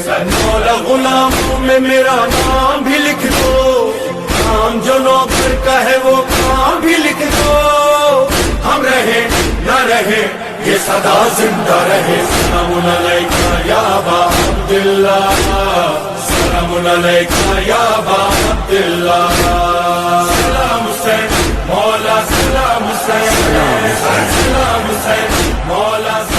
मौला गुलामों में मेरा नाम भी लिख दो, नाम जो नौकर का है वो काम भी लिख दो। हम रहे न रहे ये सदा जिंदा रहे। सलामुन अलैका या अबा अब्दुल्लाह, सलामुन अलैका या अबा अब्दुल्लाह। सलाम हुसैन मौला, सलाम हुसैन, सलाम हुसैन मौला।